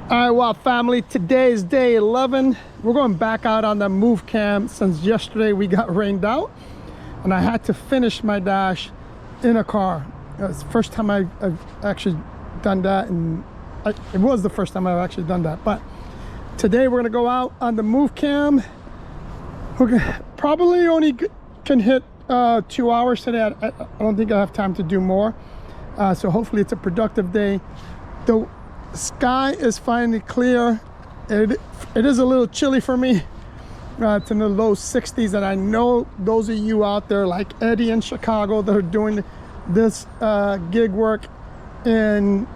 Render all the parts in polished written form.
All right, well, family, today is day 11. We're going back out on the Movcan since yesterday we got rained out, and I had to finish my dash in a car. It's the first time I've actually done that, and it was the first time I've actually done that. But today we're gonna go out on the Movcan. We're probably only can hit 2 hours today. I don't think I have time to do more. So hopefully it's a productive day. The sky is finally clear. It is a little chilly for me. It's in the low 60s, and I know those of you out there like Eddie in Chicago that are doing this gig work in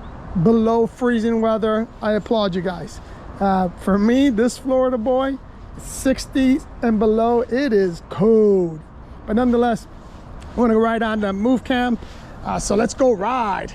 below freezing weather. I applaud you guys. For me, this Florida boy, 60s and below, it is cold. But nonetheless, we're gonna ride on the Movcan. So let's go ride.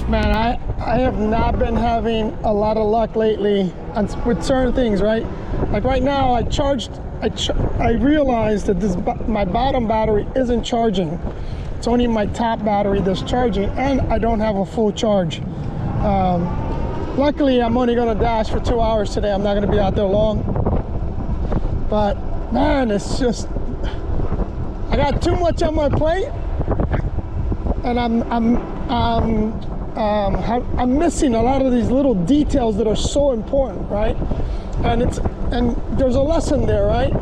Man, I have not been having a lot of luck lately with certain things, right? Like right now, I realized that my bottom battery isn't charging. It's only my top battery that's charging, and I don't have a full charge. Luckily, I'm only gonna dash for 2 hours today. I'm not gonna be out there long. But man, it's just, I got too much on my plate, and I'm missing a lot of these little details that are so important, right? And there's a lesson there, right?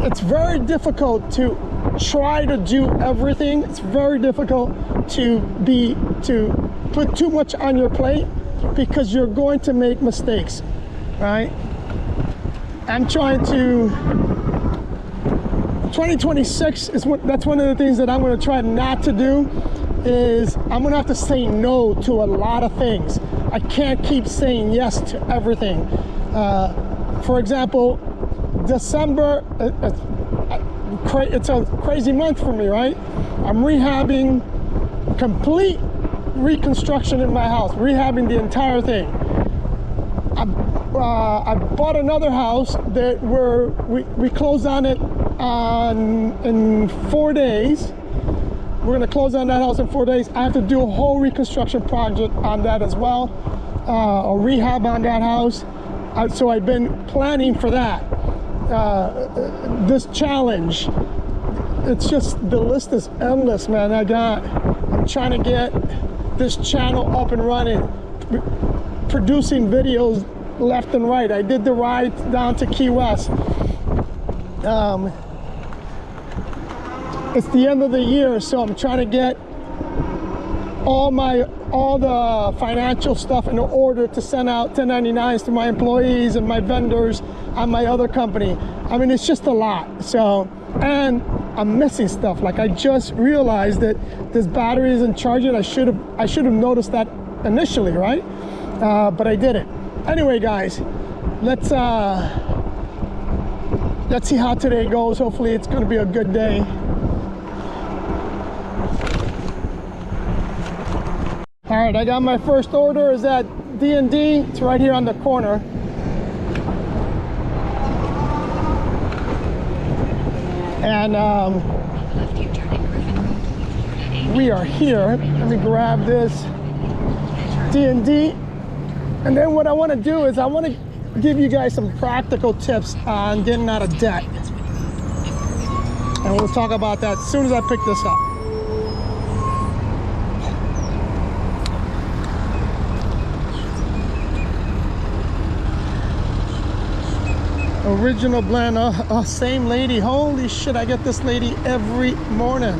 It's very difficult to try to do everything. It's very difficult to put too much on your plate, because you're going to make mistakes, right? I'm trying to 2026 that's one of the things that I'm going to try not to do. Is I'm gonna have to say no to a lot of things. I can't keep saying yes to everything. For example, December, it's a crazy month for me, right? I'm rehabbing, complete reconstruction in my house, rehabbing the entire thing. I bought another house that we closed on it in 4 days. We're gonna close on that house in 4 days. I have to do a whole reconstruction project on that as well, a rehab on that house. So I've been planning for that. This challenge, it's just, the list is endless, man. I'm trying to get this channel up and running, producing videos left and right. I did the ride down to Key West. It's the end of the year, so I'm trying to get all the financial stuff in order to send out 1099s to my employees and my vendors on my other company. I mean, it's just a lot. So, and I'm missing stuff. Like, I just realized that this battery isn't charging. I should have noticed that initially, right? But I didn't. Anyway, guys, let's see how today goes. Hopefully, it's going to be a good day. All right, I got my first order. Is at D&D. It's right here on the corner. And we are here. Let me grab this D&D. And then what I want to do is I want to give you guys some practical tips on getting out of debt. And we'll talk about that as soon as I pick this up. Original blend, same lady. Holy shit, I get this lady every morning.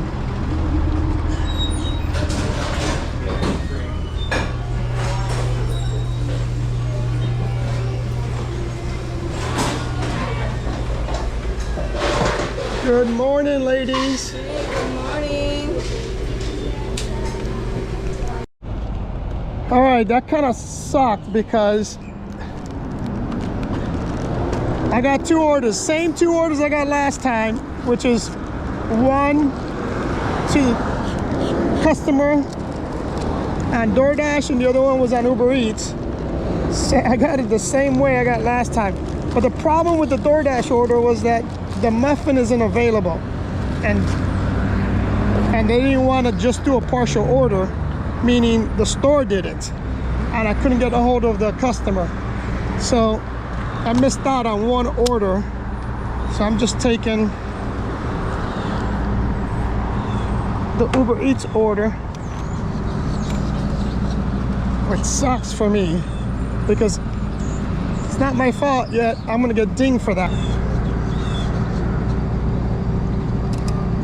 Good morning, ladies. Good morning. All right, that kind of sucked because I got 2 orders, same 2 orders I got last time, which is one to customer on DoorDash and the other one was on Uber Eats. So I got it the same way I got last time. But the problem with the DoorDash order was that the muffin isn't available, and they didn't want to just do a partial order, meaning the store did it, and I couldn't get a hold of the customer. So I missed out on 1 order. So I'm just taking the Uber Eats order, which sucks for me because it's not my fault yet. I'm gonna get dinged for that.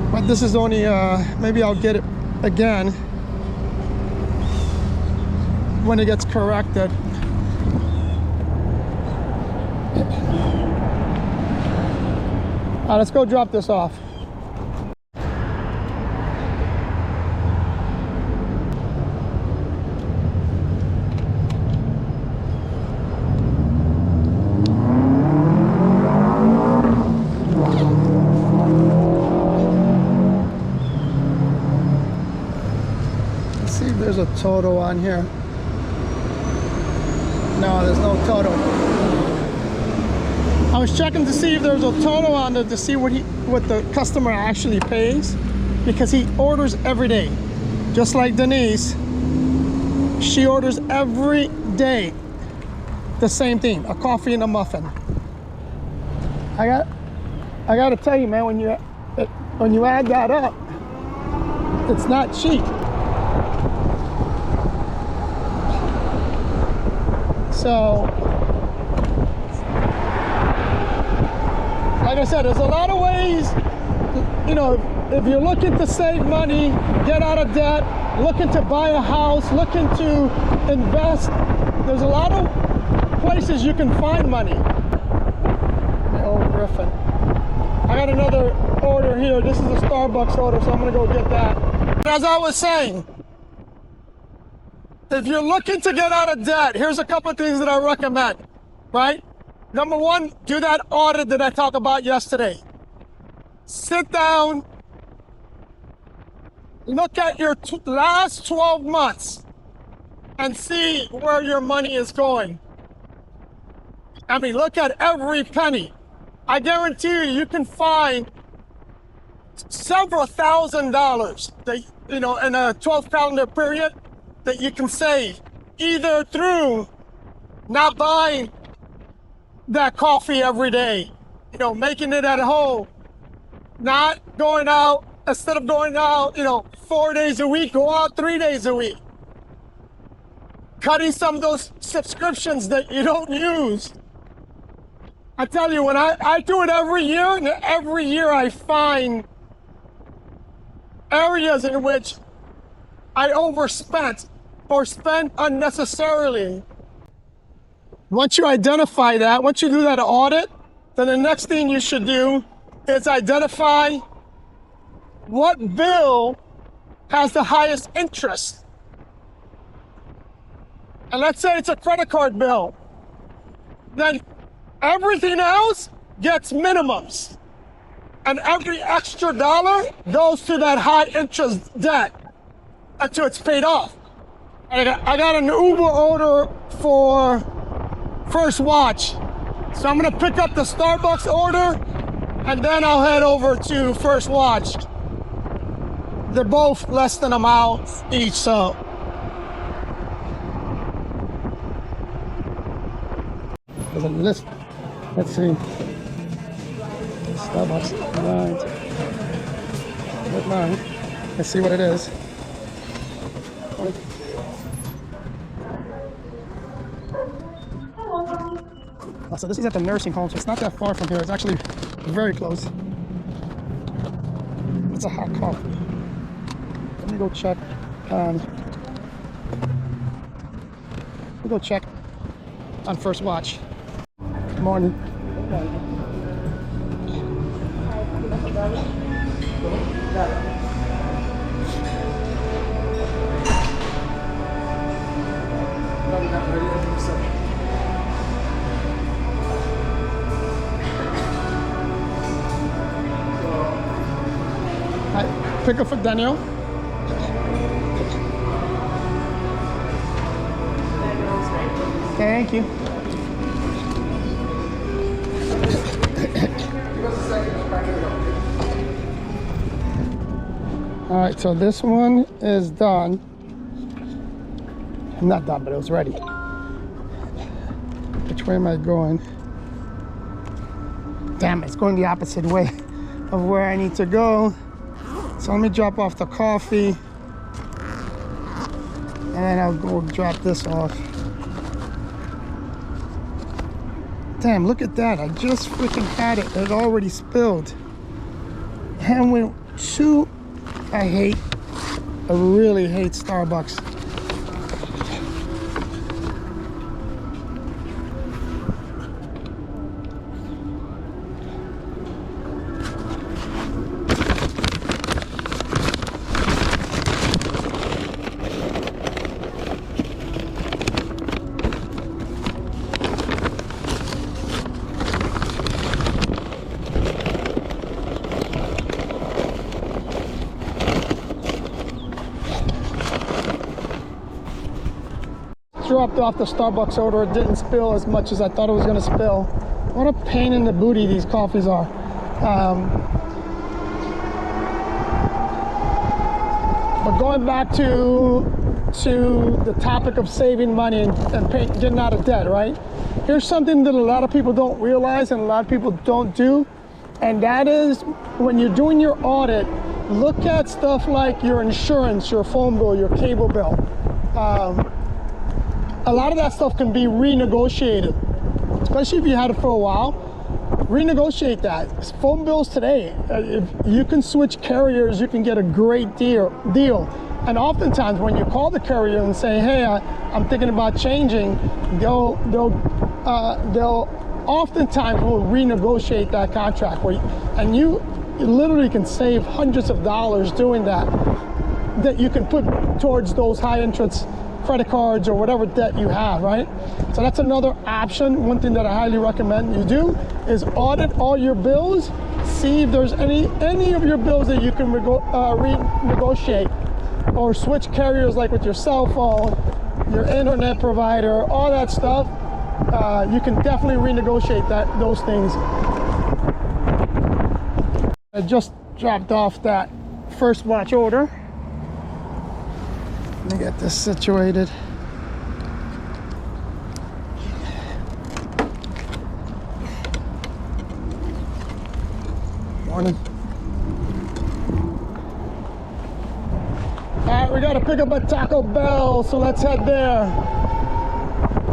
But this is only, maybe I'll get it again when it gets corrected. All right, let's go drop this off. Let's see if there's a total on here. No, there's no total. I was checking to see if there's a total on it to see what the customer actually pays, because he orders every day. Just like Denise, she orders every day the same thing, a coffee and a muffin. I got to tell you, man, when you add that up, it's not cheap. So, like I said, there's a lot of ways, you know, if you're looking to save money, get out of debt, looking to buy a house, looking to invest, there's a lot of places you can find money. The old Griffin. I got another order here. This is a Starbucks order, so I'm gonna go get that. As I was saying, if you're looking to get out of debt, here's a couple of things that I recommend, right? Number 1, do that audit that I talked about yesterday. Sit down, look at your last 12 months and see where your money is going. I mean, look at every penny. I guarantee you can find several $1,000s that, you know, in a 12 calendar period that you can save, either through not buying that coffee every day, you know, making it at home, not going out, instead of going out, you know, 4 days a week, go out 3 days a week. Cutting some of those subscriptions that you don't use. I tell you, when I do it every year, and every year I find areas in which I overspent or spent unnecessarily. Once you identify that, once you do that audit, then the next thing you should do is identify what bill has the highest interest. And let's say it's a credit card bill. Then everything else gets minimums. And every extra dollar goes to that high interest debt until it's paid off. I got an Uber order for First Watch. So I'm gonna pick up the Starbucks order and then I'll head over to First Watch. They're both less than a mile each, so. There's a list. Let's see. Starbucks, right. With mine. Let's see what it is. So this is at the nursing home, so it's not that far from here. It's actually very close. It's a hot coffee. Let me go check on. We'll go check on First Watch. Good morning. Hi, pick up for Daniel. Thank you. All right, so this one is done. Not done, but it was ready. Which way am I going? Damn, it's going the opposite way of where I need to go. So let me drop off the coffee. And then I'll go drop this off. Damn, look at that. I just freaking had it. It already spilled. And went to... I really hate Starbucks. Dropped off the Starbucks order. It didn't spill as much as I thought it was going to spill. What a pain in the booty these coffees are. But going back to the topic of saving money and getting out of debt, right? Here's something that a lot of people don't realize and a lot of people don't do, and that is when you're doing your audit, look at stuff like your insurance, your phone bill, your cable bill. A lot of that stuff can be renegotiated, especially if you had it for a while. Renegotiate that. Phone bills today, if you can switch carriers, you can get a great deal. And oftentimes when you call the carrier and say, hey, I'm thinking about changing, they'll oftentimes will renegotiate that contract and you literally can save hundreds of dollars doing that you can put towards those high interest credit cards or whatever debt you have, right? So that's another option. One thing that I highly recommend you do is audit all your bills, see if there's any of your bills that you can renegotiate or switch carriers, like with your cell phone, your internet provider, all that stuff. You can definitely renegotiate those things. I just dropped off that first watch order. Let me get this situated. Morning. All right, we got to pick up at Taco Bell, so let's head there.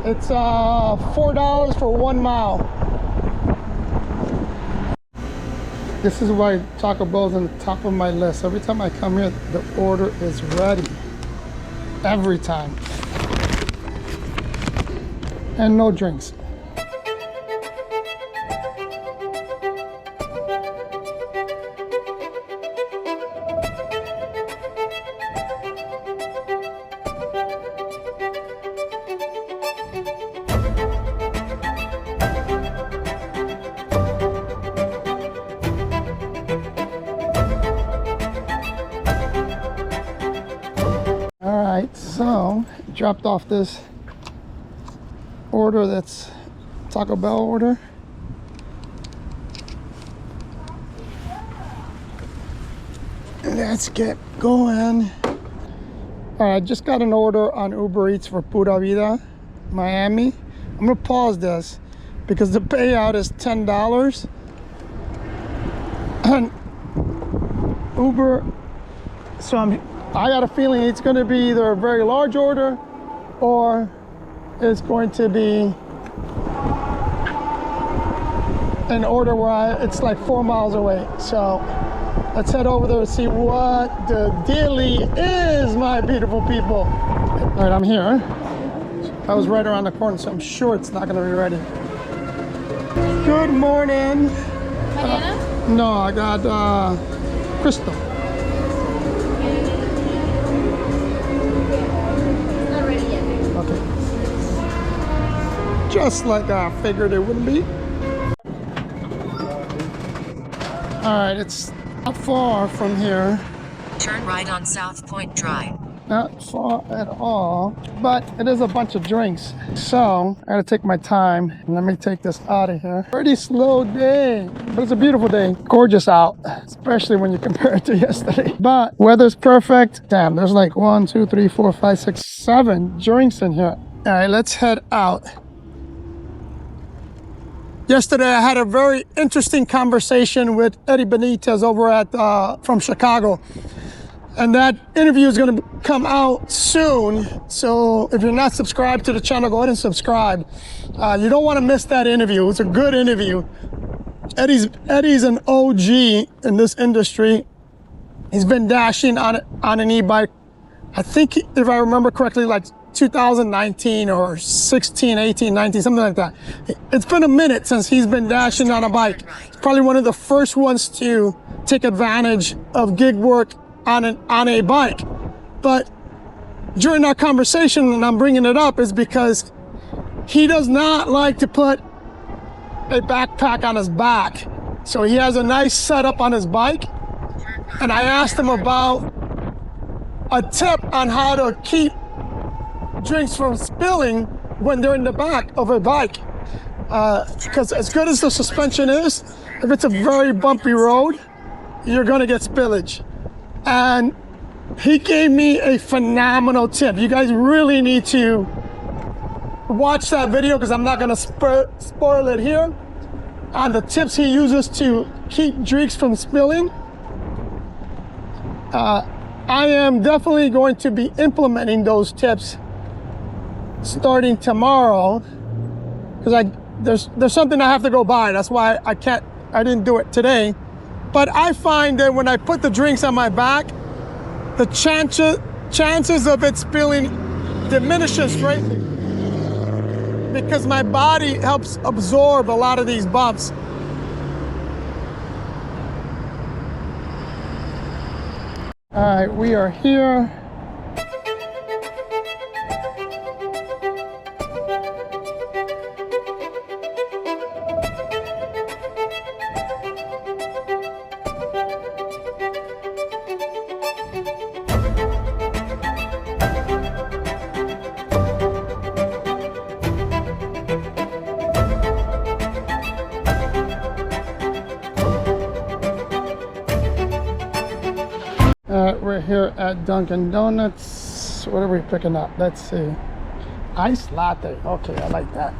It's $4 for 1 mile. This is why Taco Bell's on the top of my list. Every time I come here, the order is ready. Every time. And no drinks. So, dropped off this order that's Taco Bell order. Let's get going. All right, I just got an order on Uber Eats for Pura Vida, Miami. I'm gonna pause this because the payout is $10. And Uber, so I got a feeling it's going to be either a very large order or it's going to be an order where it's like 4 miles away. So let's head over there and see what the dealie is, my beautiful people. All right, I'm here. I was right around the corner, so I'm sure it's not going to be ready. Good morning. Mariana? No, I got Crystal. Not ready yet. Okay. Just like I figured it would be. Alright, it's not far from here. Turn right on South Point Drive. Not far at all, but it is a bunch of drinks. So I gotta take my time. Let me take this out of here. Pretty slow day, but it's a beautiful day. Gorgeous out, especially when you compare it to yesterday. But weather's perfect. Damn, there's like 1, 2, 3, 4, 5, 6, 7 drinks in here. All right, let's head out. Yesterday, I had a very interesting conversation with Eddie Benitez over at from Chicago. And that interview is going to come out soon. So if you're not subscribed to the channel, go ahead and subscribe. You don't want to miss that interview. It's a good interview. Eddie's an OG in this industry. He's been dashing on an e-bike, I think, if I remember correctly, like 2019 or 16, 18, 19, something like that. It's been a minute since he's been dashing on a bike. He's probably one of the first ones to take advantage of gig work on a bike. But during our conversation, and I'm bringing it up, is because he does not like to put a backpack on his back. So he has a nice setup on his bike. And I asked him about a tip on how to keep drinks from spilling when they're in the back of a bike. Because as good as the suspension is, if it's a very bumpy road, you're gonna get spillage. And he gave me a phenomenal tip. You guys really need to watch that video because I'm not gonna spoil it here. On the tips he uses to keep drinks from spilling. I am definitely going to be implementing those tips starting tomorrow because there's something I have to go buy. That's why I didn't do it today. But I find that when I put the drinks on my back, the chances of it spilling diminishes greatly because my body helps absorb a lot of these bumps. All right, we are here. We're here at Dunkin' Donuts. What are we picking up? Let's see. Iced latte. Okay, I like that.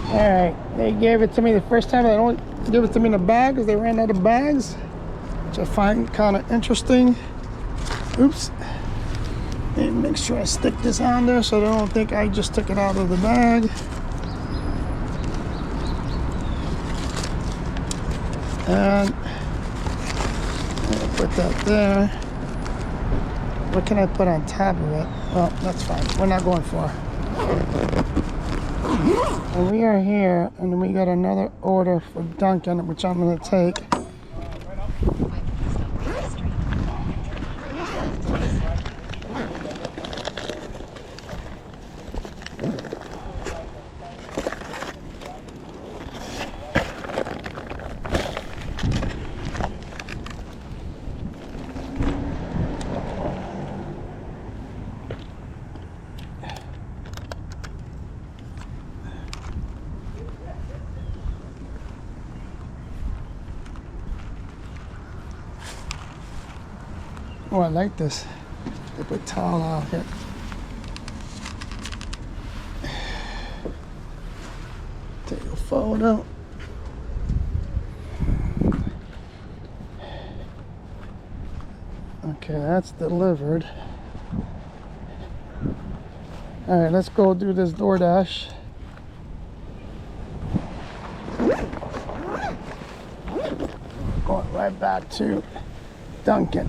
All right, they gave it to me the first time. They don't give it to me in a bag because they ran out of bags, which I find kind of interesting. Oops. Let me make sure I stick this on there so they don't think I just took it out of the bag. And I'll put that there. What can I put on top of it? Well, that's fine. We're not going far. And we are here, and we got another order for Dunkin', which I'm going to take. Oh, I like this. They put towel out here. Take a photo. Okay, that's delivered. All right, let's go do this DoorDash. Going right back to Dunkin'.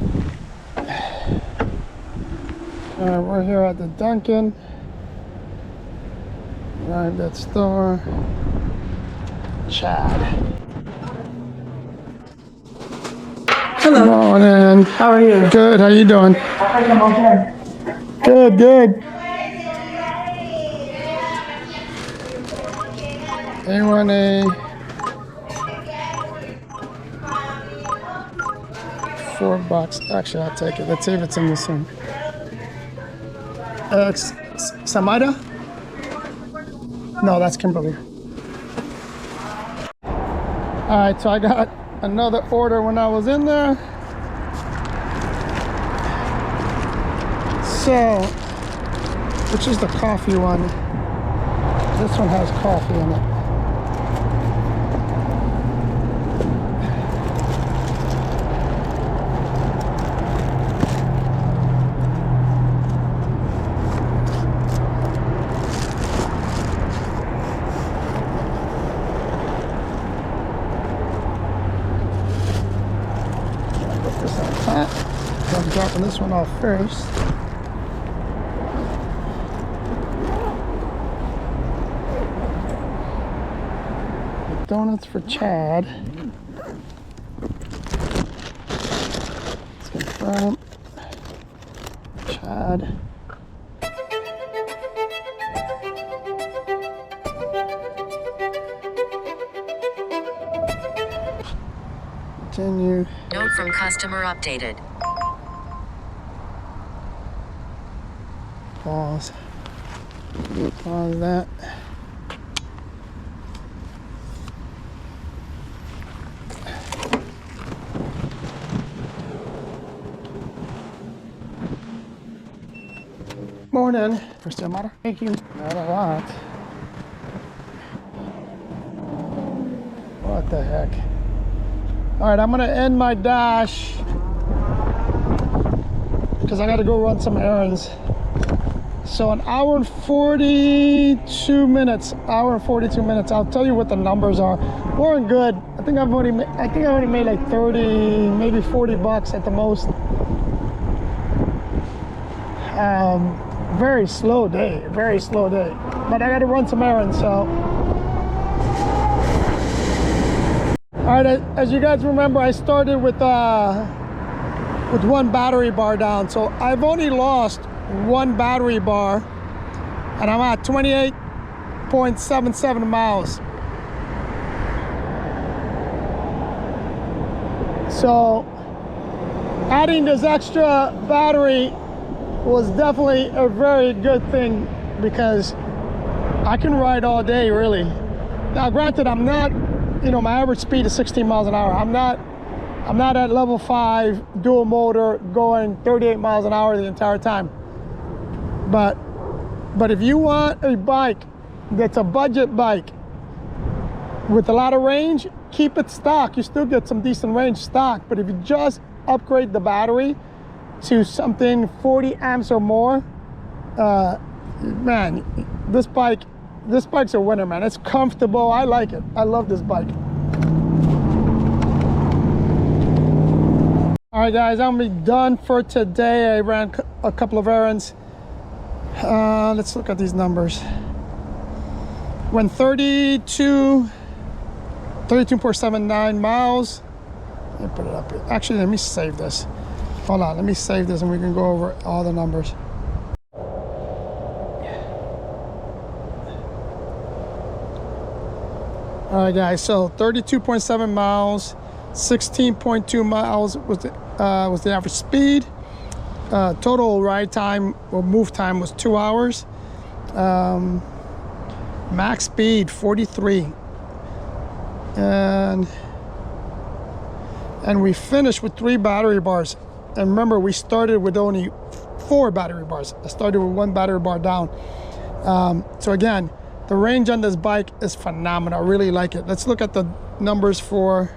We're here at the Dunkin'. Arrived at store. Chad. Hello. Morning. How are you? Good. How you doing? I'm okay. Good. Good. Anyone a 4 bucks? Actually, I'll take it. Let's see if it's in this one. Samida? No, that's Kimberly. All right, so I got another order when I was in there. So, which is the coffee one? This one has coffee in it. Put this on top. I'm dropping this one off first. Donuts for Chad. Let's confirm. Chad. Continue. Note from customer updated. Pause. Pause that. Morning. First time order. Thank you. Not a lot. What the heck? All right, I'm gonna end my dash because I gotta go run some errands. So an hour and 42 minutes. Hour and 42 minutes. I'll tell you what the numbers are. We're good. I think I've already made like 30, maybe 40 bucks at the most. Very slow day, very slow day. But I gotta run some errands, so. All right, as you guys remember, I started with one battery bar down. So I've only lost one battery bar and I'm at 28.77 miles. So adding this extra battery was definitely a very good thing because I can ride all day, really. Now, granted, I'm not, my average speed is 16 miles an hour. I'm not at level 5 dual motor going 38 miles an hour the entire time. But if you want a bike that's a budget bike with a lot of range, keep it stock. You still get some decent range stock. But if you just upgrade the battery to something 40 amps or more, man, this bike's a winner, man. It's comfortable. I like it. I love this bike. All right, guys, I'm gonna be done for today. I ran a couple of errands. Let's look at these numbers. Went 32.79 miles. Let me put it up here. Actually, let me save this. Hold on, let me save this and we can go over all the numbers. All right, guys, so 32.7 miles, 16.2 miles was the average speed. Total ride time or move time was 2 hours. Max speed 43. And we finished with 3 battery bars. And remember, we started with only 4 battery bars. I started with 1 battery bar down. So again, the range on this bike is phenomenal. I really like it. Let's look at the numbers for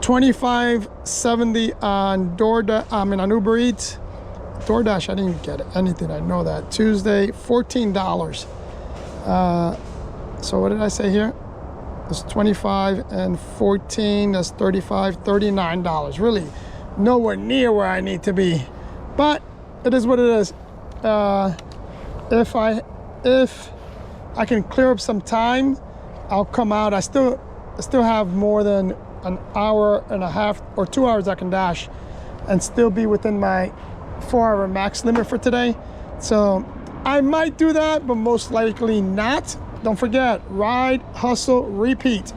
25.70 on on Uber Eats. DoorDash, I didn't even get anything. I know that. Tuesday, $14. So what did I say here? It's 25 and 14. That's 35, $39. Really nowhere near where I need to be, but it is what it is. If I can clear up some time, I'll come out. I still I still have more than an hour and a half or 2 hours I can dash and still be within my 4-hour max limit for today. So I might do that, but most likely not. Don't forget, ride, hustle, repeat.